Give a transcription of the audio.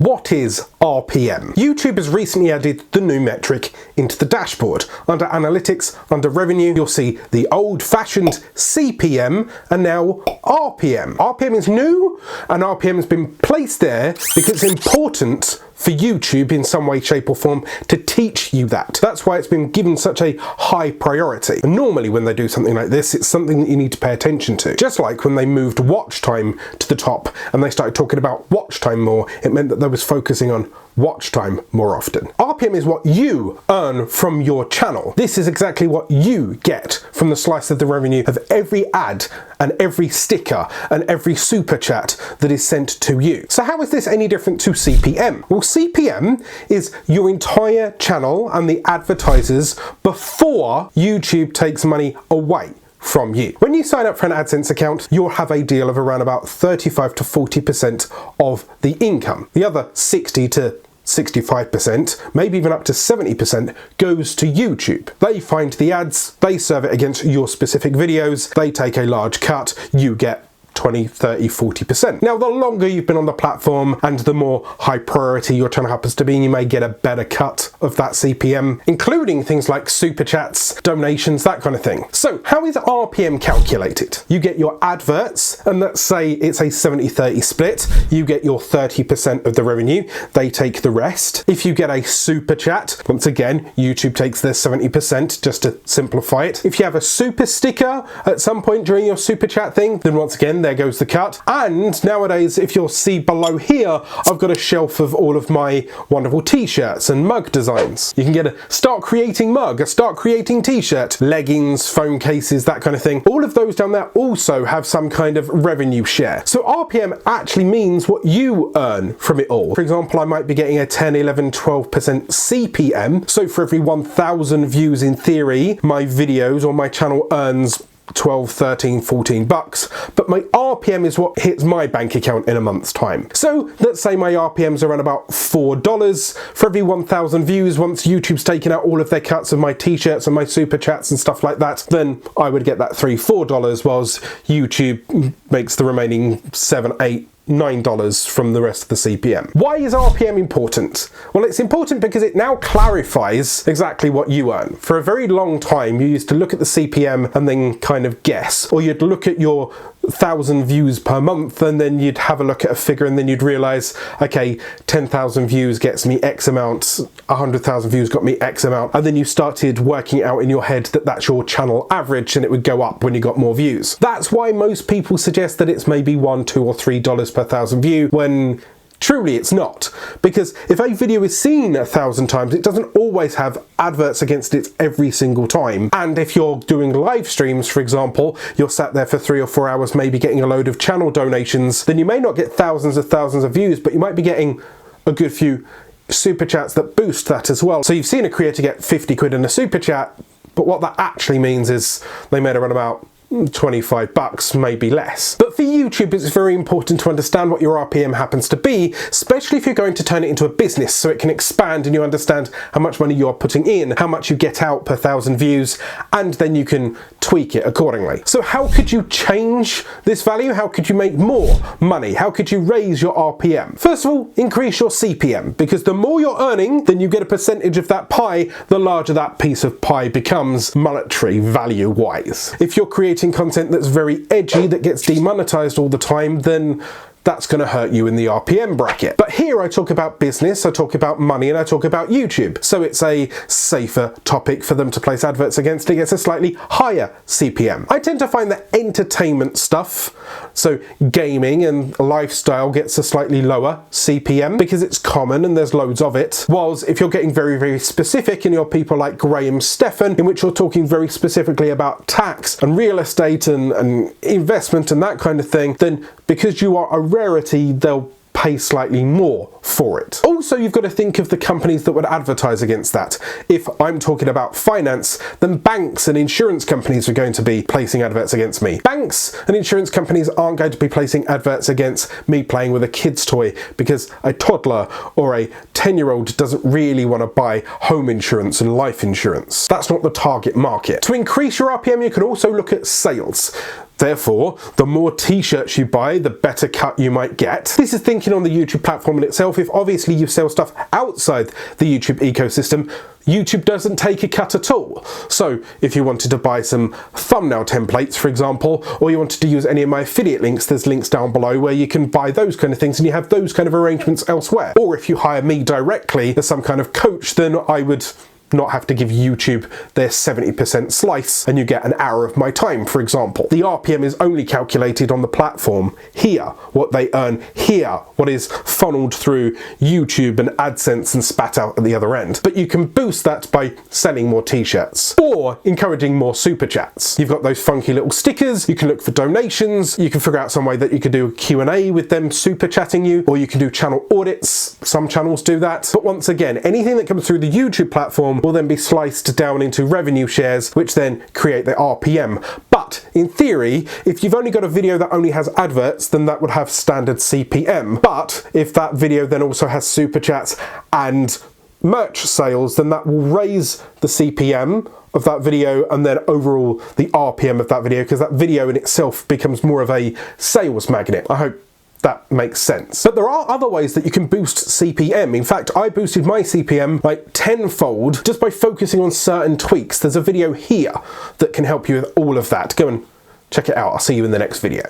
What is RPM? YouTube has recently added the new metric into the dashboard. Under Analytics, under Revenue, you'll see the old-fashioned CPM and now RPM. RPM is new, and RPM has been placed there because it's important for YouTube in some way, shape or form to teach you that. That's why it's been given such a high priority. And normally when they do something like this, it's something that you need to pay attention to. Just like when they moved watch time to the top and they started talking about watch time more, it meant that they was focusing on watch time more often. RPM is what you earn from your channel. This is exactly what you get from the slice of the revenue of every ad and every sticker and every super chat that is sent to you. So how is this any different to CPM? Well, CPM is your entire channel and the advertisers before YouTube takes money away from you. When you sign up for an AdSense account, you'll have a deal of around about 35 to 40% of the income. The other 60 to 65%, maybe even up to 70% goes to YouTube. They find the ads, they serve it against your specific videos, they take a large cut, you get 20, 30, 40%. Now, the longer you've been on the platform and the more high priority your channel happens to be, you may get a better cut of that CPM, including things like super chats, donations, that kind of thing. So how is RPM calculated? You get your adverts, and let's say it's a 70-30 split. You get your 30% of the revenue, they take the rest. If you get a super chat, once again, YouTube takes their 70% just to simplify it. If you have a super sticker at some point during your super chat thing, then once again, there goes the cut. And nowadays, if you'll see below here, I've got a shelf of all of my wonderful t-shirts and mug designs. You can get a start creating mug, a start creating t-shirt, leggings, phone cases, that kind of thing. All of those down there also have some kind of revenue share. So RPM actually means what you earn from it all. For example, I might be getting a 10, 11, 12% CPM. So for every 1,000 views in theory, my videos or my channel earns 12, 13, 14 bucks, but my RPM is what hits my bank account in a month's time. So let's say my RPMs are around about $4 for every 1,000 views. Once YouTube's taken out all of their cuts of my t-shirts and my super chats and stuff like that, then I would get that $3, $4, whilst YouTube makes the remaining $7, $8, $9 from the rest of the CPM. Why is RPM important? Well, it's important because it now clarifies exactly what you earn. For a very long time, you used to look at the CPM and then kind of guess, or you'd look at your 1,000 views per month and then you'd have a look at a figure and then you'd realize, okay, 10,000 views gets me X amount, 100,000 views got me X amount, and then you started working out in your head that that's your channel average and it would go up when you got more views. That's why most people suggest that it's maybe $1, $2 or $3 per 1,000 view, when truly it's not. Because if a video is seen 1,000 times, it doesn't always have adverts against it every single time. And if you're doing live streams, for example, you're sat there for 3 or 4 hours maybe getting a load of channel donations, then you may not get thousands of views, but you might be getting a good few super chats that boost that as well. So you've seen a creator get 50 quid in a super chat, but what that actually means is they made around about 25 bucks, maybe less. But for YouTube, it's very important to understand what your RPM happens to be, especially if you're going to turn it into a business, so it can expand and you understand how much money you're putting in, how much you get out per 1,000 views, and then you can tweak it accordingly. So how could you change this value? How could you make more money? How could you raise your RPM? First of all, increase your CPM, because the more you're earning, then you get a percentage of that pie, the larger that piece of pie becomes monetary value-wise. If you're creating content that's very edgy, that gets demonetized all the time, then that's going to hurt you in the RPM bracket. But here I talk about business, I talk about money, and I talk about YouTube. So it's a safer topic for them to place adverts against. It gets a slightly higher CPM. I tend to find that entertainment stuff, so gaming and lifestyle, gets a slightly lower CPM because it's common and there's loads of it. Whilst if you're getting very, very specific and you're people like Graham Stephan, in which you're talking very specifically about tax and real estate and investment and that kind of thing, then because you are a rarity, they'll pay slightly more for it. Also, you've got to think of the companies that would advertise against that. If I'm talking about finance, then banks and insurance companies are going to be placing adverts against me. Banks and insurance companies aren't going to be placing adverts against me playing with a kid's toy, because a toddler or a 10-year-old doesn't really want to buy home insurance and life insurance. That's not the target market. To increase your RPM, you can also look at sales. Therefore, the more t-shirts you buy, the better cut you might get. This is thinking on the YouTube platform in itself. If obviously you sell stuff outside the YouTube ecosystem, YouTube doesn't take a cut at all. So if you wanted to buy some thumbnail templates, for example, or you wanted to use any of my affiliate links, there's links down below where you can buy those kind of things and you have those kind of arrangements elsewhere. Or if you hire me directly as some kind of coach, then I would not have to give YouTube their 70% slice and you get an hour of my time, for example. The RPM is only calculated on the platform. Here, what they earn. Here, what is funneled through YouTube and AdSense and spat out at the other end. But you can boost that by selling more t-shirts or encouraging more super chats. You've got those funky little stickers. You can look for donations. You can figure out some way that you could do a Q&A with them super chatting you, or you can do channel audits. Some channels do that. But once again, anything that comes through the YouTube platform will then be sliced down into revenue shares, which then create the RPM. But in theory, if you've only got a video that only has adverts, then that would have standard CPM. But if that video then also has super chats and merch sales, then that will raise the CPM of that video and then overall the RPM of that video, because that video in itself becomes more of a sales magnet. I hope that makes sense. But there are other ways that you can boost CPM. In fact, I boosted my CPM like tenfold just by focusing on certain tweaks. There's a video here that can help you with all of that. Go and check it out. I'll see you in the next video.